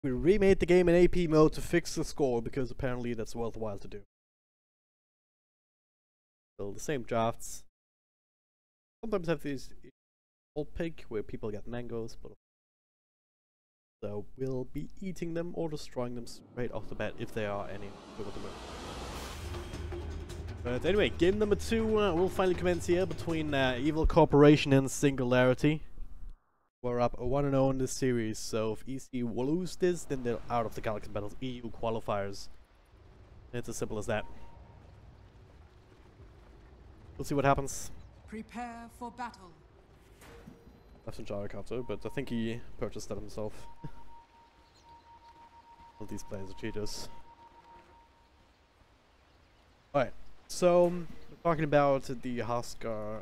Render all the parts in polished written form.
We remade the game in AP mode to fix the score because apparently that's worthwhile to do. Still the same drafts. Sometimes have these old pig where people get mangoes, but so we'll be eating them or destroying them straight off the bat if there are any. But anyway, game number 2 will finally commence here between Evil Corporation and Singularity. We're up 1-0 in this series, so if EC will lose this, then they're out of the Galaxy Battles EU qualifiers. It's as simple as that. We'll see what happens. Prepare for battle. That's a gyrocopter, but I think he purchased that himself. All these players are cheaters. Alright, so we're talking about the Huskar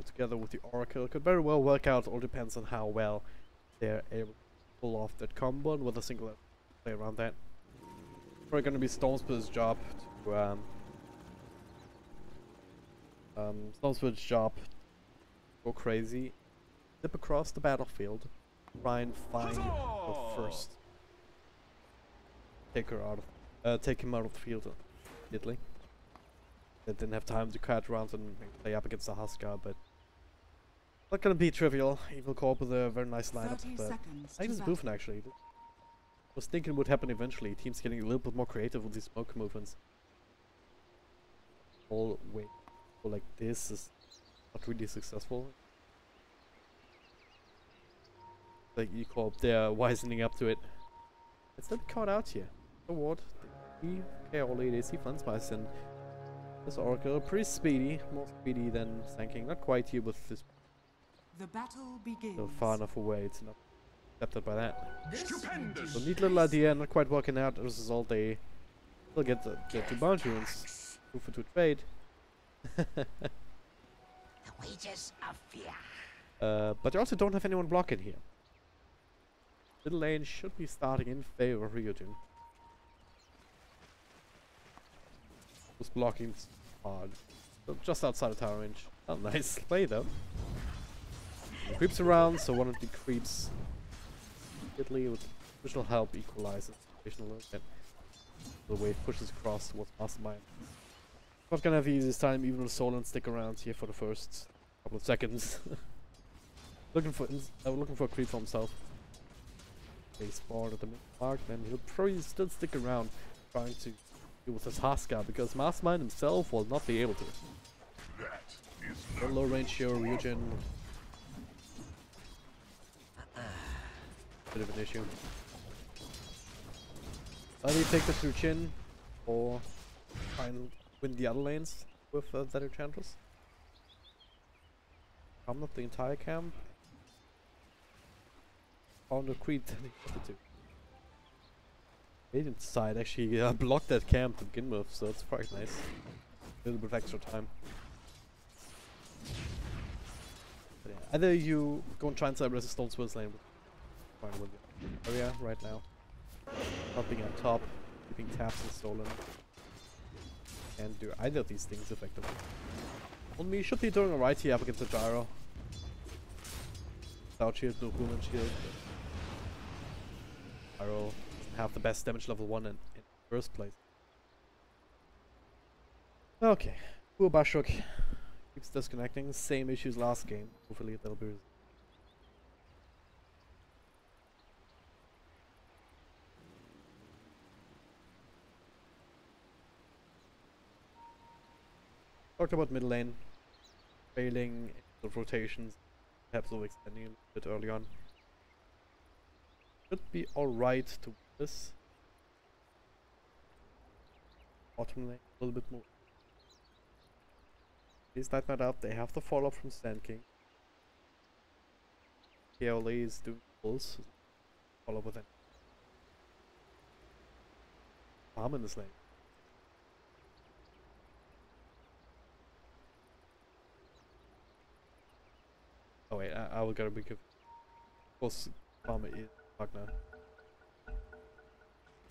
together with the Oracle. Could very well work out, all depends on how well they're able to pull off that combo and with a single play around that. Probably gonna be Stormspit's job to Stormspit's job to go crazy, zip across the battlefield, try and find her first. Take him out of the field immediately. They didn't have time to cut around and play up against the Huskar, but not gonna be trivial. Evil Corp with a very nice lineup, but I like this movement actually. I was thinking what would happen eventually. Teams getting a little bit more creative with these smoke movements. All way like this is not really successful. Like E Corp, they're wisening up to it. Let's not be caught out here. So what? Okay, only they see Funspice and this Oracle pretty speedy, more speedy than Sanking. Not quite here with this. The battle begins. So far enough away, it's not accepted by that. Stupendous. So neat little idea, not quite working out. As a result, they still get 2 bounty runes, 2 for 2 trade. The wages of fear. But they also don't have anyone blocking here. Middle lane should be starting in favor of Ryujin. Was blocking hard. So just outside of tower range. Oh, nice play though. The creeps around, so one of the creeps immediately with additional help equalizes the situation a little bit. The wave pushes across towards Mastermind. Not gonna have the easiest time, even with Solon stick around here for the first couple of seconds. looking for a creep for himself. They spawned at the mid-mark, then he'll probably still stick around trying to deal with his Huskar because Mastermind himself will not be able to. A low range here, Ryujin. Bit of an issue. Either take this through Chin or try and win the other lanes with that Enchantress. I'm not the entire camp. Found a creep that he wanted to. They didn't decide actually blocked that camp to begin with, so it's quite nice. A little bit of extra time. But yeah, either you go and try and cyber resist Stormspit's lane, fine with the area right now. Helping on top, keeping taps and stolen. Can't do either of these things effectively. On me should be doing alright here up against the gyro. Without shield, no human shield. Gyro doesn't have the best damage level 1 in the first place. Okay, poor Bashuk keeps disconnecting. Same issues last game. Hopefully that'll be resolved. Talked about mid lane failing the rotations, perhaps over extending a bit early on. Should be alright to win this. Bottom lane a little bit more. Please light that up. They have the follow up from Sand King. KLA is doing pulls. Follow up with it. Farm in this lane. Oh wait, I will gotta be careful. Of course, farmer is Wagner.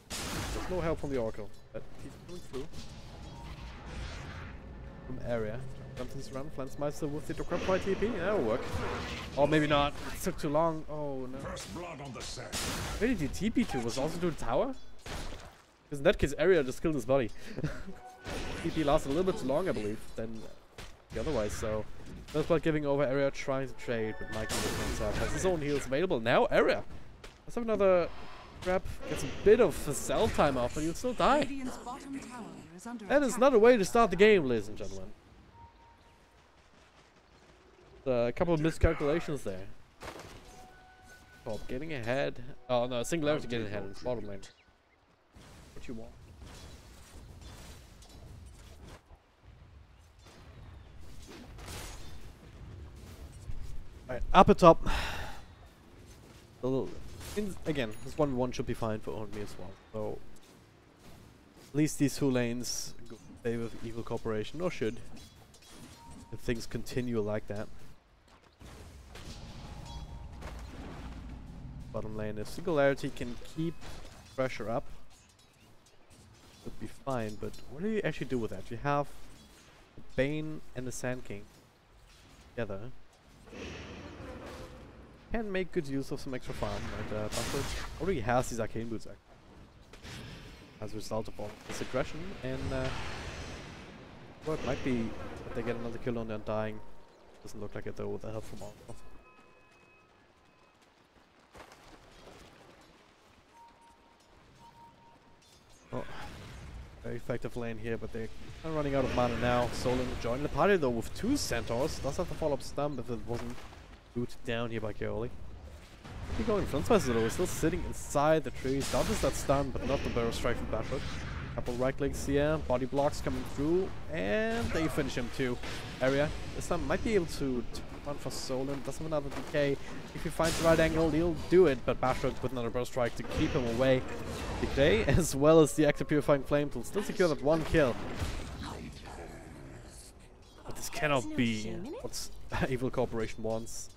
There's no help from the Oracle, but he's coming through. From area. Something's around. Flensmeister with the Qualifier TP. That'll work. Or maybe not. It took too long. Oh no. First blood on the set. Where did he TP to? Was it also to the tower? Because in that case, Area just killed his body. TP lasted a little bit too long, I believe, than the otherwise. So first blood giving over Area, trying to trade, but Mikey has his own heals available. Now Area. Let's have another grab. Gets a bit of a cell time off, but he'll still die. Radiant's bottom tower is under That is attack. not a way to start the game, ladies and gentlemen. A couple of miscalculations there. Bob getting ahead. Oh no, Singularity getting ahead in the bottom lane. What you want? Alright, up atop. Again, this 1v1 should be fine for only as well. So at least these two lanes go in favor of Evil Corporation, or should, if things continue like that. Bottom lane, if Singularity can keep pressure up, would be fine, but what do you actually do with that? You have the Bane and the Sand King together. Can make good use of some extra farm, and Buffett already has these arcane boots actually, as a result of all this aggression, and well, it might be that they get another kill on the Undying. Doesn't look like it though with the help from all. Oh, very effective lane here, but they're kind of running out of mana now. Solon joining the party though with 2 centaurs. Does have to follow up stump if it wasn't booted down here by Kaoli. Keep going. Flensmeister though is still sitting inside the trees. Dodges that stun, but not the barrel strike from Bashford. Couple right clicks here, body blocks coming through, and they finish him too. Area this time might be able to run for Solon. Does have another decay. If he finds the right angle, he'll do it, but Bashford with another burst strike to keep him away. Decay, as well as the active purifying flame, will still secure that 1 kill. But this cannot be what Evil Corporation wants.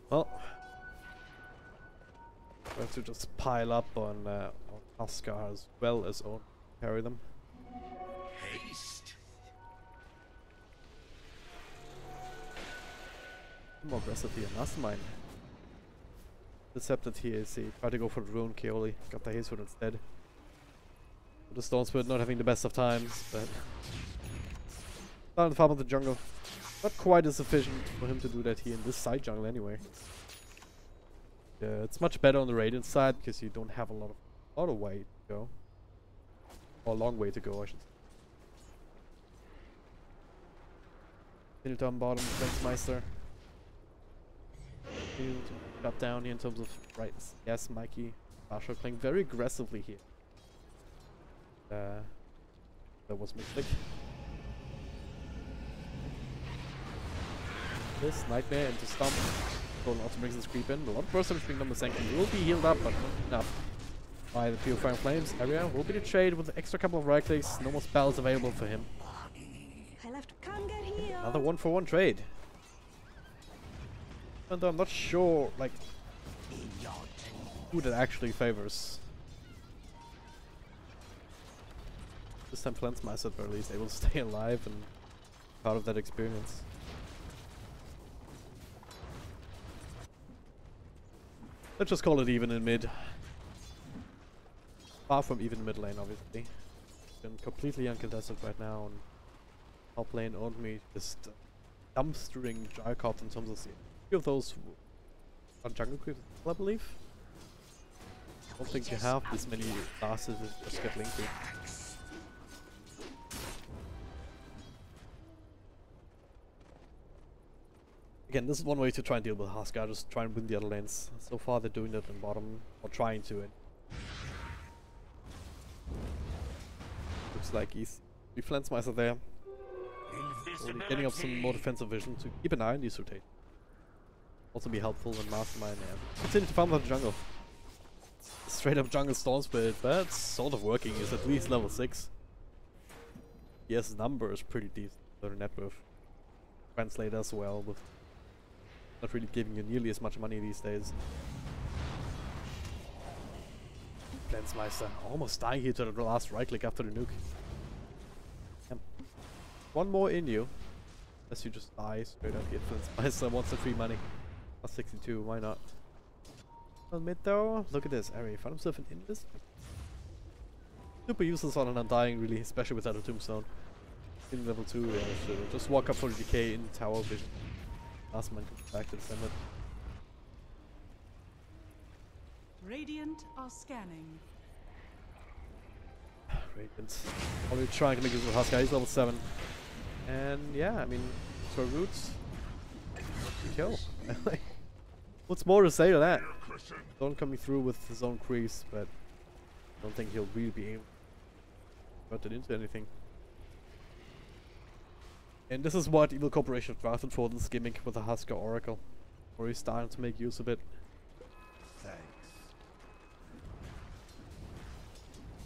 Well, we have to just pile up on Huskar as well as on carry them. Haste. More aggressive here, Mastermind. Decepted here is he tried to go for the rune. Kaoli got the haste one instead. The Stone Spirit not having the best of times, but starting to farm up the jungle. Not quite as efficient for him to do that here in this side jungle anyway. It's much better on the Radiant side because you don't have a lot of way to go. Or a long way to go, I should say. Continue down bottom, Flensmeister. Continue to cut down here in terms of right. Yes, Mikey. Basho playing very aggressively here. That was mistake. This Nightmare into Stomp. Golden also brings this creep in. A lot of percentage being number second. He will be healed up, but not enough. By the Purifying Flames. Area will be the trade with the extra couple of right clicks. No more spells available for him. Another 1-for-1 trade. And I'm not sure, like, who that actually favors. This time Flensmeister at least able to stay alive and part of that experience. Let's just call it even in mid. Far from even mid lane, obviously. Been completely uncontested right now, and top lane only just dumpstering Jarkov in terms of the few of those on jungle creeps, I believe. I don't think you have this many classes that just get linked to. Again, this is one way to try and deal with Huskar, just try and win the other lanes. So far they're doing that in bottom, or trying to it. Looks like he's Flensmeister there. Only getting up some more defensive vision to keep an eye on these rotations. Also be helpful in Mastermind and continue to farm the jungle. Straight up jungle Storm Spirit, but it's sort of working. He's at least level 6. Yes, number is pretty decent. Their net worth. Translate as well with not really giving you nearly as much money these days. Flensmeister almost dying here to the last right click after the nuke. one more in you. Unless you just die straight up. Get influenced by wants the free money. Plus 62, why not? Well, mid though, look at this. Ari found himself an Invis. Super useless on an Undying, really, especially without a Tombstone. In level 2, yeah, sure. Just walk up for the decay in tower vision. Last man comes back to defend it. Radiant are scanning. Radiant. Already trying to make use of Husker. He's level 7. And yeah, I mean, for roots, kill. What's more to say to that? Don't coming through with his own crease, but I don't think he'll really be able to put it into anything. And this is what Evil Corporation drafted for, this gimmick with the Husker Oracle. Or he's starting to make use of it. Thanks.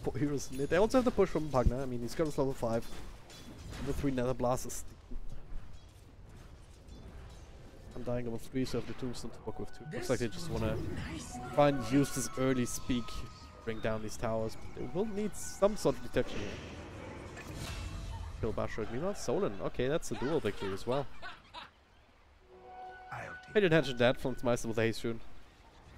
4 heroes in mid. They also have the push from Pugna. I mean, he's got his level 5. Level 3 Nether Blast. I'm dying level 3, so I have the Tombstone to work with too. Looks like they just want to try and use this early speak to bring down these towers. But they will need some sort of detection here. Kill Bashar. Meanwhile, Solon. Okay, that's a dual victory as well. Paid attention to that. Flankmeister with a haste rune.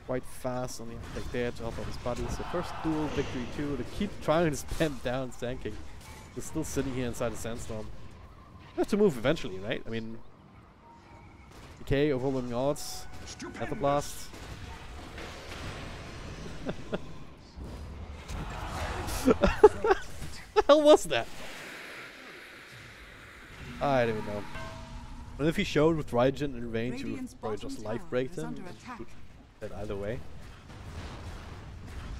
Quite fast on the attack there to help out his buddy. So first dual victory too. They keep trying to spam down tanking. They're still sitting here inside the sandstorm. They have to move eventually, right? I mean, decay, overwhelming odds, Nether Blast. What the hell was that? I don't even know. And if he showed with Raijin in range, he would probably just life break him. That either way.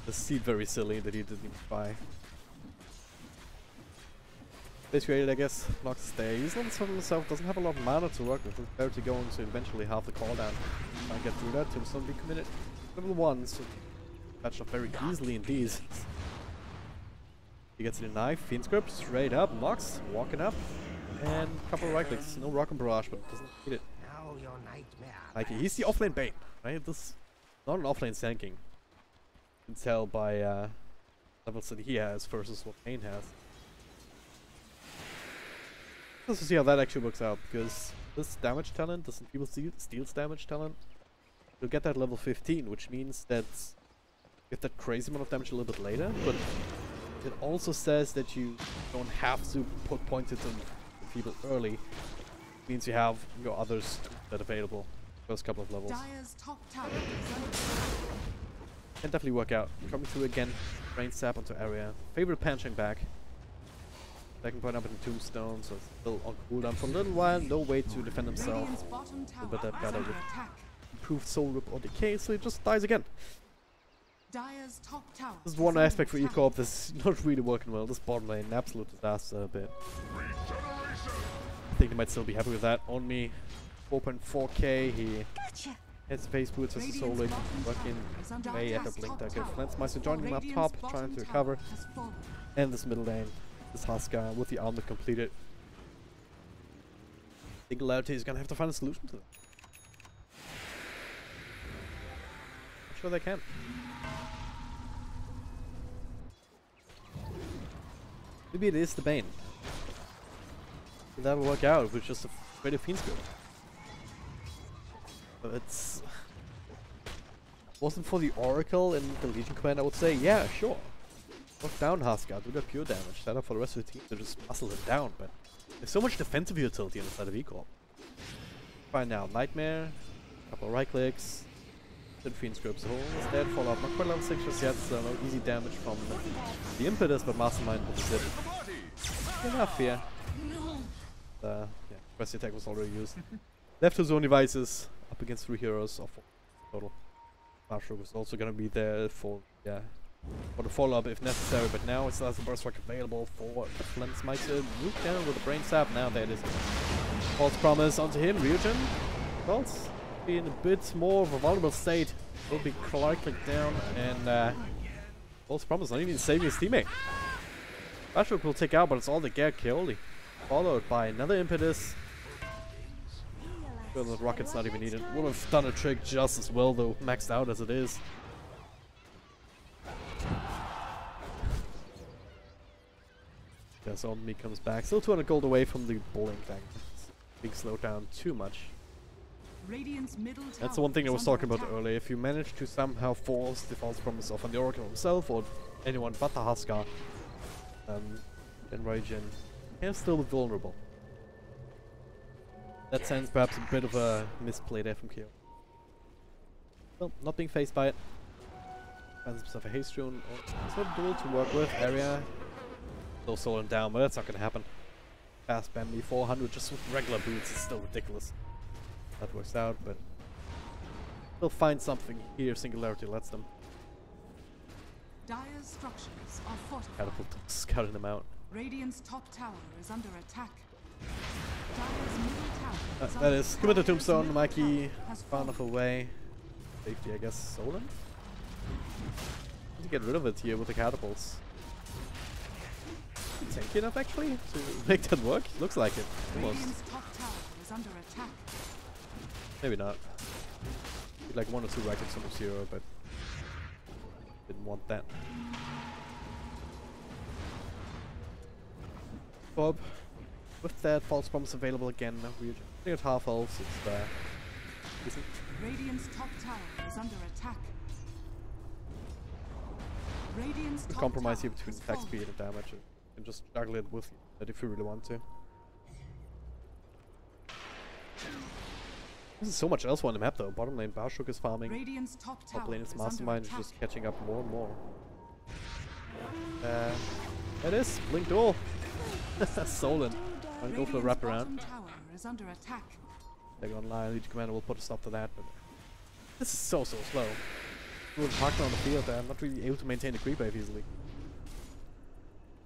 This seemed very silly that he didn't even try. Base created, I guess. Nox is there. He's level 7 himself, doesn't have a lot of mana to work with. He's barely going to eventually have the call down. Try and get through that. Tombstone be committed. Level 1, so patch up very easily in these. He gets the knife, Fiend Script, straight up, Nox, walking up. And a couple of right clicks. No Rock and Barrage, but doesn't need it. Now your nightmare. Like, he's the offlane Bane, right? This is not an offlane Sand King. You can tell by levels that he has versus what Bane has. Let's see how that actually works out, because this damage talent, this Enfeeble Steel's damage talent, you'll get that level 15, which means that you get that crazy amount of damage a little bit later, but it also says that you don't have to put points into Enfeeble early. It means you have your others that available first couple of levels. Dire's top tower is under attack. Can definitely work out. Coming through again, Rain Sap onto area. Favorite Panching back. Second point up in the Tombstone, so it's still on cooldown for a little while. No way to defend himself. Radiant's bottom tower But that is better under with attack. improved Soul Rip or Decay, so he just dies again. Dire's top tower This is is one under aspect for attack. E-Corp that's not really working well. This bottom lane, an absolute disaster a bit. I think they might still be happy with that. On me, 4.4k. He has face boots as a Soul Link. Working way at the blink dagger. Flansmeister joining him up top, trying to recover. Has fallen. And this middle lane, this Husker with the armor completed. Singularity is gonna have to find a solution to that. I'm sure they can. Maybe it is the Bane. That'll work out if it's just a straight up Fiend Script. But it's... wasn't for the Oracle and the Legion Command, I would say, yeah, sure. Knock down Husker, do that pure damage, set up for the rest of the team to just muscle him down, but there's so much defensive utility on the side of E-Corp. Fine now, Nightmare, couple of right clicks, then Fiend Scripts, instead follow up, not quite level 6 just yet, so no easy damage from the Impetus, but Mastermind with the zip. Enough here. Yeah, Press Attack was already used. Left his own devices, up against 3 heroes, or 4 total. Marshall was also gonna be there for, yeah, for the follow-up if necessary, but now it still has the Burst Rock available for the Flansmeister. Root down with the Brain Sap, now there it is. False Promise onto him, Ryujin. False, be in a bit more of a vulnerable state. Will be clicked down, and False Promise not even saving his teammate. Bashrook will take out, but it's all the Gare Keoli. Followed by another Impetus. Well, the rocket's not even needed. Would have done a trick just as well, though, maxed out as it is. There's on me comes back. Still 200 gold away from the blink tank. Being slowed down too much. Radiant's middle tower That's the one thing I is was under talking about attack. earlier. If you manage to somehow force the false promise off on the Oracle himself or anyone but the Huskar, then Raijin is still vulnerable. That sends perhaps a bit of a misplay there from Kyo. Well, not being faced by it. Finds himself a haste rune. Sort of duel to work with. Area. Still soloing down, but that's not gonna happen. Fast Bambi 400 just with regular boots is still ridiculous. That works out, but they'll find something here. Singularity lets them. Dire's structures are fortified. Catapult scouting them out. Radiant's top tower is under attack. Dire's middle tower is That under is. attack. Give it to Dire's Tombstone. middle Mikey tower has far enough fallen. away. Safety, I guess. Solon? Need to get rid of it here with the catapults. Tanky enough actually to make that work? Looks like it. Almost. Radiant's top tower is under attack. Maybe not. Need like 1 or 2 rackets on the 0, but didn't want that. Bob, with that false promise available again, we're at half health. It's decent. Radiant's top tower is under attack. Radiant's Good top compromise here tower between has attack fallen. speed and damage. You can just juggle it with it if you really want to. There's so much else on the map though. Bottom lane Bashuk is farming. Radiant's top tower Top lane is is under Mastermind is attack. just catching up more and more. It is Blink Duel. Solon. I'll go for the Radiant's wraparound. bottom tower is under attack. They're online. Legion Commander will put a stop to that. But this is so slow. With Partner on the field, I'm not really able to maintain the creep wave easily.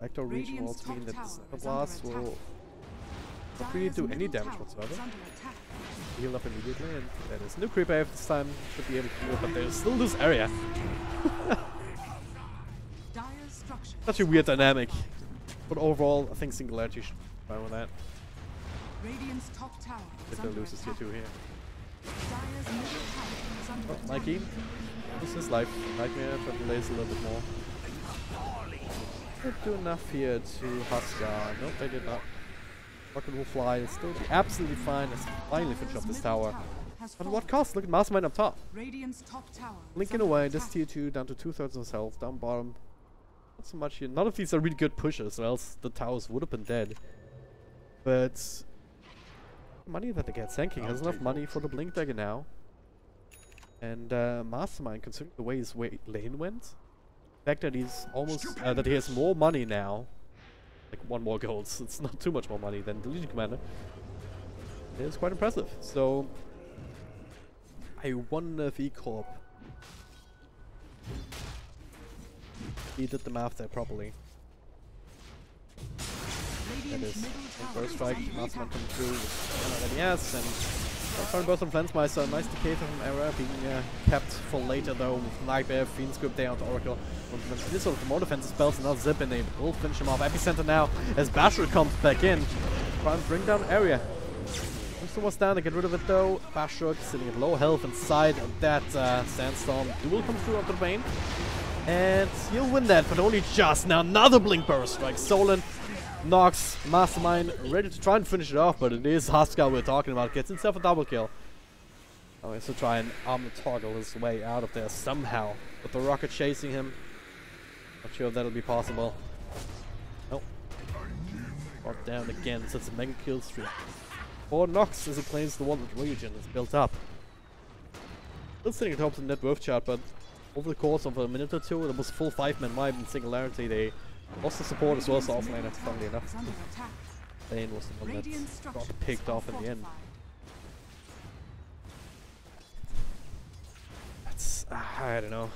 Vector region will Radiant's also mean top that tower the is blast under will attack. not really Dire's do any middle damage tower whatsoever. is under attack. Heal up immediately, and that is new creep wave this time. Should be able to do it, but there's still this area. Dire's structures Such a weird are dynamic. fortified. But overall, I think Singularity should be fine with that. Radiant's top tower is If they under lose this tier attack. 2 here. Dire's middle tower is under Oh, attack. Mikey. This is life. Nightmare, but delays a little bit more. Did do enough here to Huskar. Nope, they did not. Rocket will fly. It'll still be absolutely fine. Let's finally finish off this tower. Has But at fallen. what cost? Look at Mastermind up top. Radiant's top tower is Blinking under away. This attack. tier 2 down to 2/3 of his health. Down bottom. Not so much here. None of these are really good pushes, or else the towers would have been dead. But money that they get. Sanking has enough money for the Blink Dagger now. And Mastermind, considering the way his lane went, the fact that he's almost that he has more money now, like 1 more gold. So it's not too much more money than the Legion Commander. It is quite impressive. So I wonder if E-Corp he did the math there properly. That Radiant's is middle tower first is strike, under Mastermind attack. coming through with yes, and foreign burst from Flensmeister, nice decay from Era, being kept for later though with Nightmare, Fiend Script there onto Oracle. This sort of more defensive spells and now Zip and they will finish him off. Epicenter now as Bashir comes back in. Try and bring down Area. Tombstone was down to get rid of it though. Bashir sitting at low health inside of that Sandstorm. Duel comes through onto the Bane. And he'll win that, but only just now. Another Blink Burst strike. Solon, Nox, Mastermind ready to try and finish it off, but it is Huskar we're talking about. Gets himself a double kill. Oh, he has to try and armor toggle his way out of there somehow. With the rocket chasing him. Not sure if that'll be possible. Nope. Brought down again, so it's a mega kill streak. For Nox as he claims the one that region is built up. Still sitting atop the net worth chart, but over the course of a minute or two, there was full 5-man wipe in Singularity. They lost the support as well, so offlaner, funnily enough. Is under attack. Lane was the one Radiant that structures got picked are off in the end. fortified. That's, I don't know.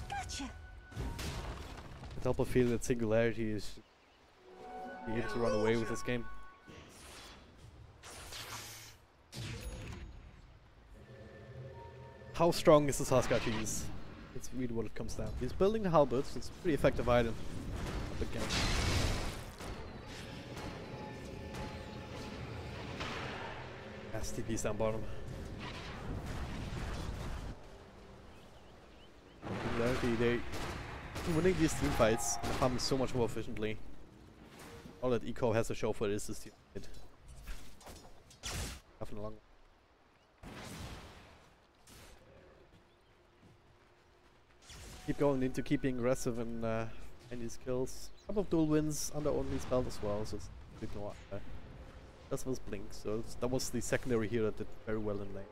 Gotcha. I double feel that Singularity is able to run away with this game. How strong is this Huskar cheese? It's really what it comes down to. He's building the halberds, it's a pretty effective item. Up again. STP's down bottom. Singularity, they winning these team fights and farming so much more efficiently. All that Eco has to show for this is it. Nothing long. Keep going into keeping aggressive and any skills. A couple of dual wins under only spell as well, so it's a bit more. That was Blink, so that was the secondary hero that did very well in lane.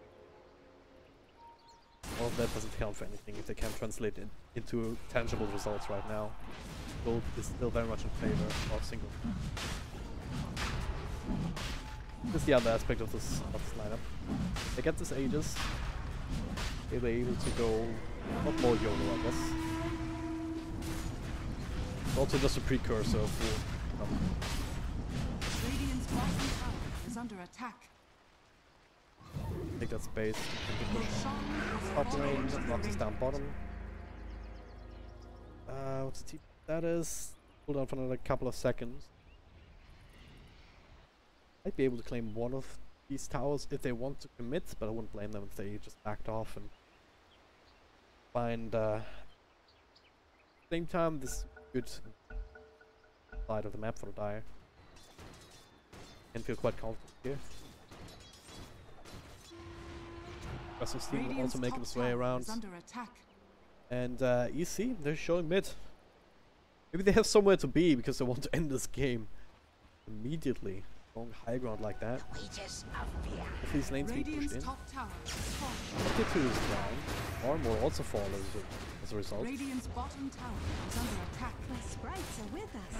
All of that doesn't count for anything if they can't translate it into tangible results right now. Gold is still very much in favor of single. This is the other aspect of this lineup. They get this Aegis. They'll be able to go not more YOLO, I guess. It's also just a precursor for Radiant's bottom tower is under attack. take that space. Top lane, knocks us down bottom. What's the TP status? Hold on for another couple of seconds. Might be able to claim one of these towers if they want to commit, but I wouldn't blame them if they just backed off and find same time this good side of the map for the Dire. Can feel quite confident here. Russell Steam also making his way around. And EC, they're showing mid. Maybe they have somewhere to be because they want to end this game immediately. Going high ground like that. If these lanes be pushed in. Tier 2 is down. More and more also fall as a result. Radiant's bottom tower is under attack. My sprites are with us.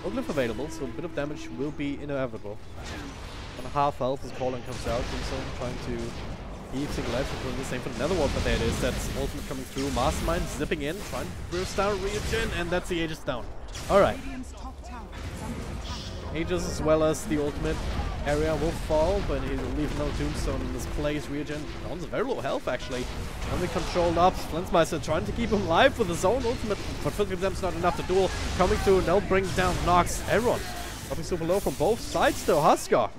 No glyph available, so a bit of damage will be inevitable. On half health as Colin comes out, Tombstone trying to keep Singularity doing the same for another one, but there it is. That's ultimate coming through. Mastermind zipping in, trying to burst down Ryujin, and that's the Aegis down. Alright. Aegis as well as the ultimate area will fall, but he'll leave no Tombstone in this place. Ryujin on very low health actually. Only controlled up. Flensmeister trying to keep him alive with his own ultimate, but 50 of them's not enough to duel. Coming through, they'll bring down Nox. Aaron dropping super low from both sides though. Huskar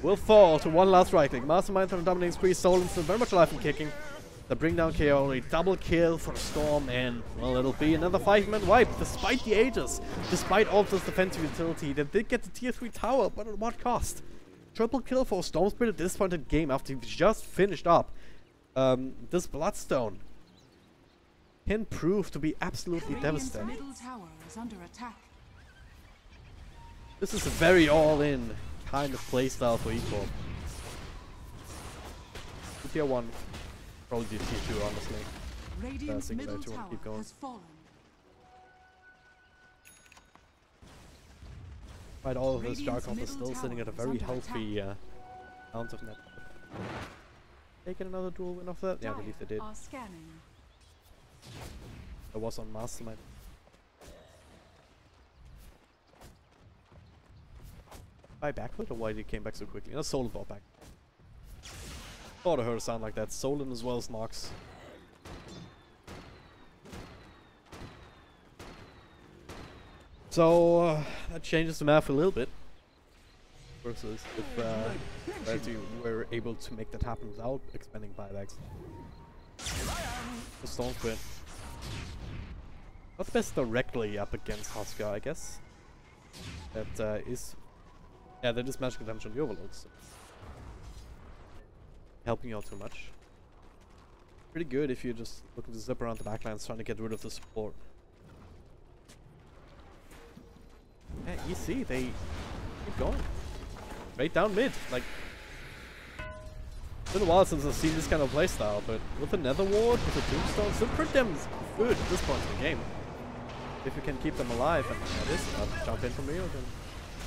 will fall to one last right click. Mastermind on the dominating spree. Solon still very much alive and kicking. The bring down Kaori, double kill for Storm, and well, it'll be another 5-man wipe despite the Aegis, despite all this defensive utility. They did get the tier 3 tower, but at what cost? Triple kill for Storm Spirit at this point in the game after he just finished up. This Bloodstone can prove to be absolutely devastating. Middle tower is under attack. This is a very all-in kind of playstyle for Eco. Tier 1. Probably tier 2, honestly. Radiant's middle tower keep going. has fallen. Despite all of this, Jarkov is still sitting at a very healthy amount of net. Taking another dual win off that? Yeah, I believe they did. That was on Mastermind. By backfoot or why he came back so quickly? No, Solon brought back. Thought I heard a sound like that. Solon as well as Nox. So that changes the map a little bit. Versus if Reality were able to make that happen without expanding buybacks. The Stone Quit. Not best directly up against Huskar, I guess. That is... Yeah, that is magical damage on the overloads. So helping you out too much. Pretty good if you're just looking to zip around the backlines trying to get rid of the support. Yeah, you see, they keep going. Right down mid. Like, it's been a while since I've seen this kind of playstyle, but with the Nether Ward, with the Tombstone, still pretty damn good at this point in the game. If you can keep them alive, and that is, I'll jump in from here, then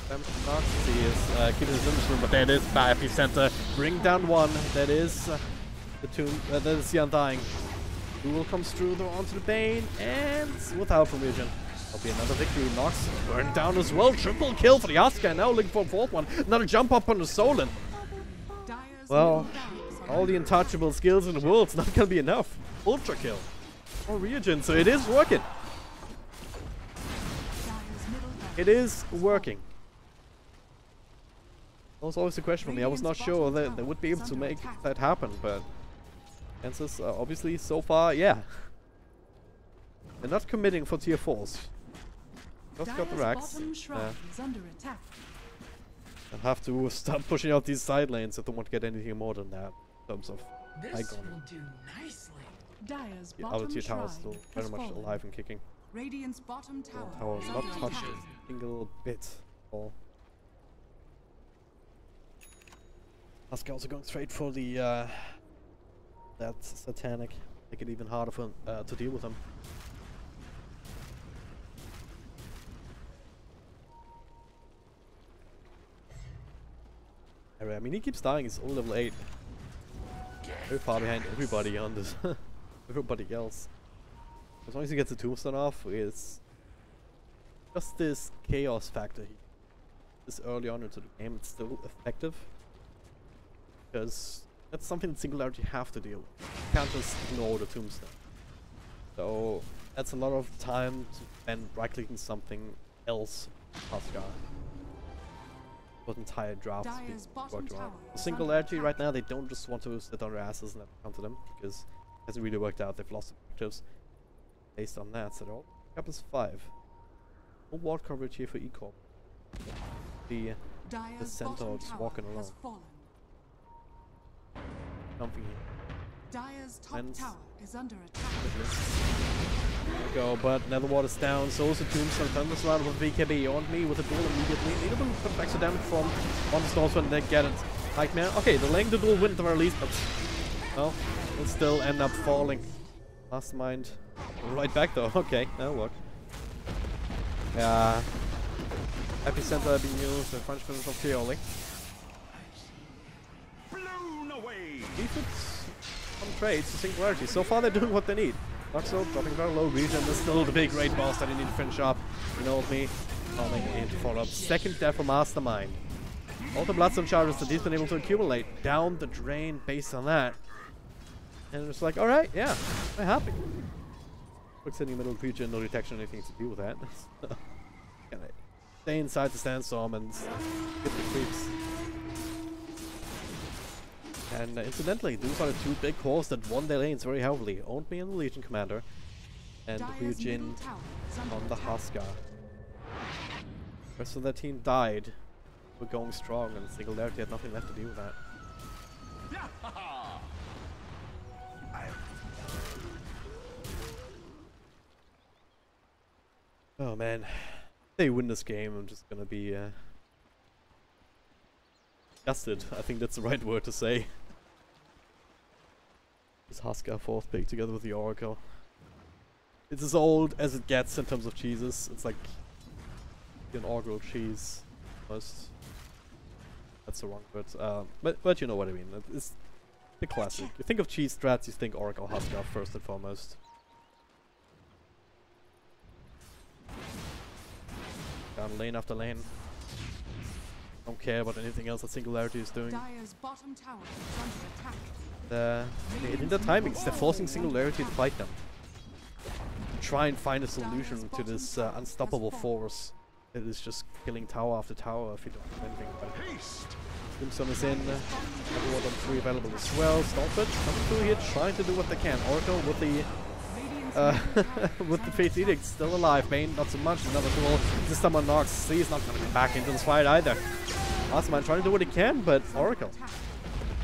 damage to Nox. He is keeping his image room, but that is by Epicenter. Bring down one. That is the tomb. That is the Undying. Duel comes through though onto the Bane, and without permission. There'll be another victory. Nox burned down as well. Triple kill for the Huskar. Now looking for a fourth one. Another jump up on the Solon. Well, all the untouchable skills in the world's not gonna be enough. Ultra kill for Ryujin, so it is working. It is working. That was always a question for me. I was not sure that they would be able to make that happen, but answers obviously so far, yeah. They're not committing for tier 4s. Just got the racks. Bottom shrine is under attack. And have to start pushing out these side lanes if they want to get anything more than that in terms of This icon. will do nicely. Dire's The other bottom tier shrine tower is still very has much fallen. alive and kicking. Radiant's bottom tower, Tower is not under touched attack. a single bit. All. Asuka also going straight for the that satanic. Make it even harder for to deal with them. I mean, he keeps dying. He's only level 8. Very far behind everybody on this. Everybody else. As long as he gets the tombstone off, it's just this chaos factor. This early on into the game, it's still effective. Because that's something that Singularity have to deal with. You can't just ignore the tombstone. So that's a lot of time to spend right-clicking something else. Huskar. What entire drafts being worked around. The Singularity right now, they don't just want to sit on their asses and let it come to them, because it hasn't really worked out. They've lost objectives based on that. So they're all cap is 5. No ward coverage here for Ecorp. The Centaur just walking around. Something here. Dire's top Fence. tower is under attack. There we go, but Netherward is down, so is the Tombstone. Thunder's around with VKB on me with a duel immediately. Need a bit of extra damage from Monster Storms when they get it. Nightmare. Okay, they're laying the duel win at the very least, but well, will still end up falling. Mastermind. Right back though. Okay, that'll work. Yeah. Epicenter being used, the French finish of Fioli. Defense on trades to Singularity. So far they're doing what they need. Luxo dropping very low region. There's still the big raid boss that you need to finish up. You know me. Coming in to follow up. Second death for Mastermind. All the Bloodstone charges that he's been able to accumulate down the drain based on that. And it's like, alright, yeah, I'm happy. Looks in the middle of the region, no detection, anything to do with that. Can I stay inside the sandstorm and get the creeps? And incidentally, those are the two big cores that won their lanes very heavily. Owned me and the Legion Commander. And Ryujin on the Huskar. The rest of their team died. We're going strong and Singularity had nothing left to do with that. Oh man. If they win this game, I'm just gonna be disgusted. I think that's the right word to say. This Huskar 4th pick together with the Oracle. It's as old as it gets in terms of cheeses. It's like an Oracle cheese, almost. That's the wrong word. But you know what I mean. It's the classic. You think of cheese strats, you think Oracle Huskar first and foremost. Down lane after lane. Don't care about anything else that Singularity is doing. Dire's bottom tower is under attack. In the timings, they're forcing Singularity to fight them. Try and find a solution to this unstoppable force that is just killing tower after tower if you don't do anything about it. Tombstone is in. Everyone on 3 available as well. Stormford coming through here, trying to do what they can. Oracle with the with the Fate's Edict still alive. Bane not so much. Another duel. This time on Nox. He's not going to come back into this fight either. Mastermind trying to do what he can, but Oracle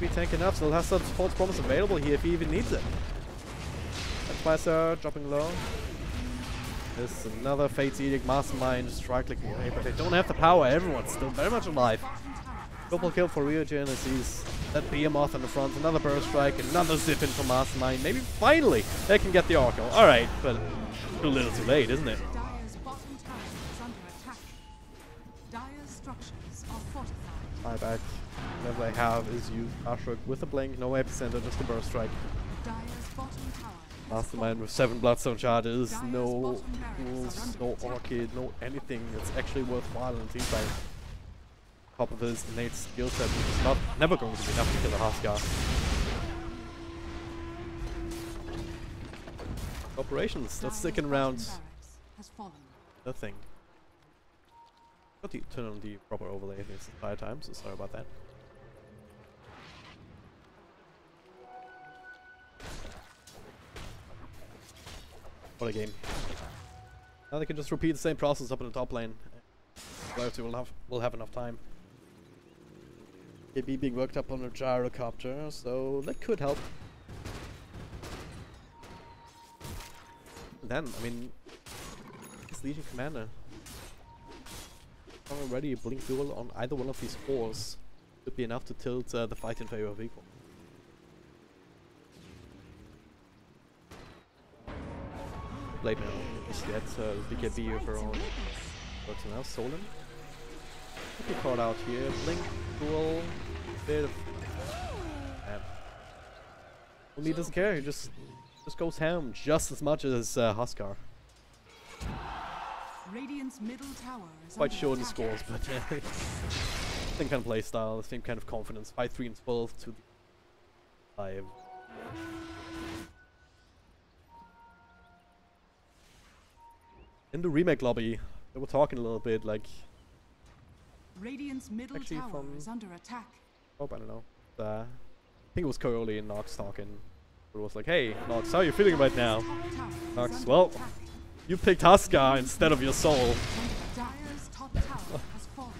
be tank enough, so he'll have some false promise available here if he even needs it. Spicer dropping low. There's another Fate's Edict. Mastermind strike clicking away, but they don't have the power. Everyone's still very much alive. Triple kill for Ryujin as he's that Behemoth in the front. Another burst strike, another zip in from Mastermind. Maybe finally they can get the Oracle. Alright, but too little too late, isn't it? Dire's bottom tower is under attack. Dire's structures are fortified. My back. Whatever I have is used Ashok with a blink, no epicenter, just a burst strike. Dire's bottom tower. Mastermind with 7 Bloodstone charges, no tools, no Orchid, no anything that's actually worthwhile in the team fight. Top of his innate skill set, which is never going to be enough to kill a Huskar. Operations, that's sticking around. Nothing. Got to turn on the proper overlay this entire time, so sorry about that. What a game. Now they can just repeat the same process up in the top lane. Singularity will have enough time. KB being worked up on a gyrocopter, so that could help. And then, I mean, this Legion Commander already a blink duel on either one of these fours could be enough to tilt the fight in favor of equal. Late now, is that BKB of her own. But now Solon could be caught out here. Blink duel, bit of. Well, he doesn't care. He just goes ham just as much as Huskar. Radiant's middle tower is Quite under short in attack. scores, but same kind of play style, the same kind of confidence. 5, 3, and 12 to the 5. In the remake lobby, they were talking a little bit like. Radiant's middle Actually tower from- is under attack. Oh, I don't know. I think it was Coyote and Nox talking. It was like, hey, Nox, how are you feeling right now? Top tower is Nox, under well, attack. you picked Huskar instead of your soul. Dyer's top tower has fallen.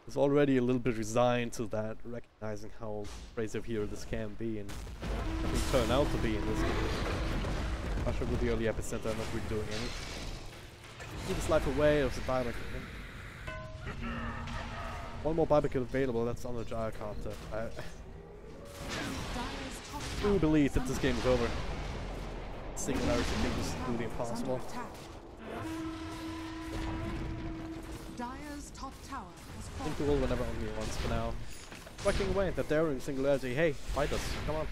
It's already a little bit resigned to that, recognizing how crazy of hero this can be and I think turn out to be in this game. Usher with the early epicenter, not really doing anything. Keep his life away, there's a buyback. One more buyback available, that's on the gyrocopter. I Dyer's top do tower believe is that under this game is over. Singularity can just do the tower is under impossible. attack. Dyer's top tower has I think fallen. the will whenever only once for now. Fucking away, that daring Singularity. Hey, fight us, come on.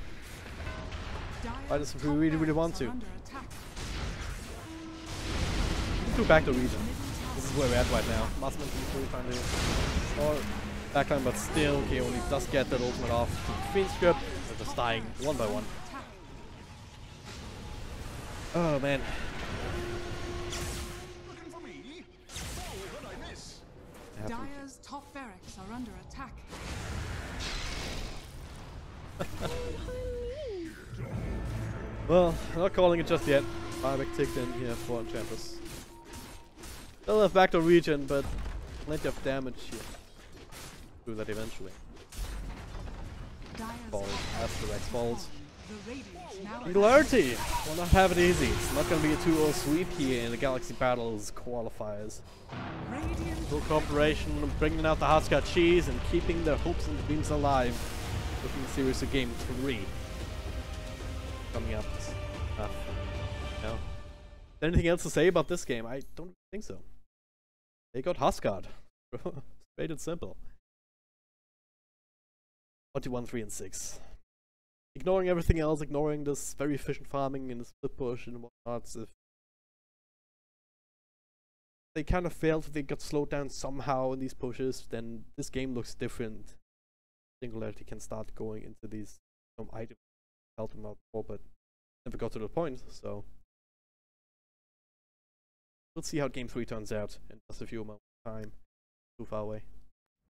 Dyer's Fight us if we top really, really barracks want are to. under attack. Do back the region. Middle This is tower where we're at right now. Massman can fully find the or backline, but still Keone does get that ultimate off. Fiend script, they're just dying one by one. attack. Oh man. Looking for me? Oh, what I miss? I have to- Dyer's top barracks are under attack. Well, not calling it just yet. Buyback ticked in here for Enchantress. They'll have backdoor region, but plenty of damage here. Do that eventually. Dyer's Falls top after Rex falls. The Radiant now Singularity will not have it easy. It's not gonna be a 2-0 sweep here in the Galaxy Battles qualifiers. Radiant Full cooperation, bringing out the Huskar cheese and keeping their hopes and dreams alive. Looking serious to game 3. Coming up. No. Anything else to say about this game? I don't think so. They got Huskar. Straight and simple. 21, 3, and 6. Ignoring everything else, ignoring this very efficient farming and the split push and whatnot. If they kind of failed, if they got slowed down somehow in these pushes, then this game looks different. Singularity can start going into these items. Helped them out before, but never got to the point, so we'll see how game 3 turns out in just a few months' time. Too far away.